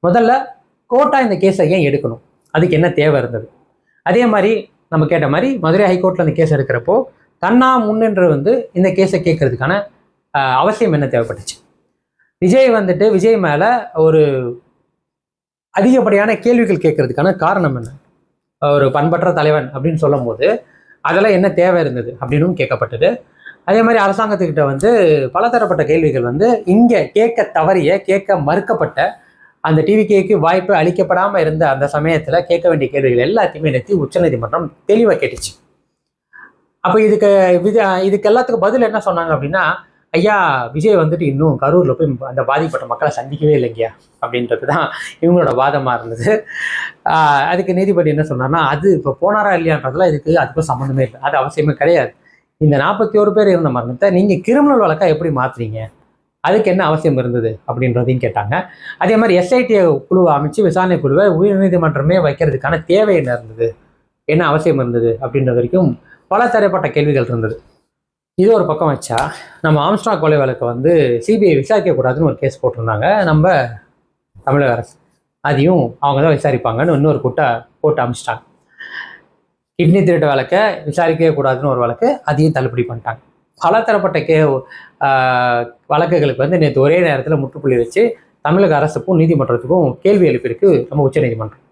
முதல்ல கோர்ட்டாக இந்த கேஸை ஏன் எடுக்கணும், அதுக்கு என்ன தேவை இருந்தது. அதே மாதிரி நம்ம கேட்ட மாதிரி மதுரை ஹைகோர்ட்டில் அந்த கேஸ் எடுக்கிறப்போ தன்னா முன்னின்று இந்த கேஸை கேட்கறதுக்கான அவசியம் என்ன தேவைப்பட்டுச்சு. விஜய் மேலே ஒரு அதிகப்படியான கேள்விகள் கேட்கறதுக்கான காரணம் என்ன, ஒரு பண்பற்ற தலைவன் அப்படின்னு சொல்லும் போது அதெல்லாம் என்ன தேவை இருந்தது அப்படின்னு கேட்கப்பட்டது. அதே மாதிரி அரசாங்கத்துக்கிட்ட பலதரப்பட்ட கேள்விகள் இங்கே கேட்க மறுக்கப்பட்ட அந்த டிவிகேக்கு வாய்ப்பு அளிக்கப்படாமல் இருந்த அந்த சமயத்தில் கேட்க வேண்டிய கேள்விகள் எல்லாத்தையுமே நிறுத்தி உச்சநீதிமன்றம் தெளிவாக கேட்டுச்சு. அப்போ இதுக்கு எல்லாத்துக்கும் பதில் என்ன சொன்னாங்க அப்படின்னா, ஐயா விஜய் இன்னும் கரூரில் போய் அந்த பாதிப்பட்ட மக்களை சந்திக்கவே இல்லைங்கய்யா அப்படின்றது தான் இவங்களோட வாதமாக இருந்தது. அதுக்கு நீதிபதி என்ன சொன்னார்னா, அது இப்போ போனாரா இல்லையான்றதுலாம் அதுக்கும் சம்மந்தமே இல்லை, அது அவசியமே கிடையாது. இந்த 41 பேர் இருந்த மரணத்தை நீங்கள் கிரிமினல் வழக்காக எப்படி மாற்றுறீங்க, அதுக்கு என்ன அவசியம் இருந்தது அப்படின்றதையும் கேட்டாங்க. அதே மாதிரி எஸ்ஐடி குழுவை அமைச்சு விசாரணை குழுவை உயர்நீதிமன்றமே வைக்கிறதுக்கான தேவை என்ன இருந்தது, என்ன அவசியம் இருந்தது அப்படின்றது வரைக்கும் பல தரப்பட்ட கேள்விகள் இருந்தது. இது ஒரு பக்கம் வச்சா, நம்ம ஆம்ஸ்ட்ராங் கொலை வழக்கை சிபிஐ விசாரிக்கக்கூடாதுன்னு ஒரு கேஸ் போட்டிருந்தாங்க நம்ம தமிழக அரசு. அதையும் அவங்க தான் விசாரிப்பாங்கன்னு இன்னொரு போட்டு அமைச்சிட்டாங்க. கிட்னி திருட்டு வழக்கை விசாரிக்கவே கூடாதுன்னு ஒரு வழக்கு, அதையும் தள்ளுபடி பண்ணிட்டாங்க. பல தரப்பட்ட வழக்குகளுக்கு நேற்று ஒரே நேரத்தில் முற்றுப்புள்ளி வச்சு தமிழக அரசுக்கும் நீதிமன்றத்துக்கும் கேள்வி எழுப்பியிருக்கு நம்ம உச்சநீதிமன்றம்.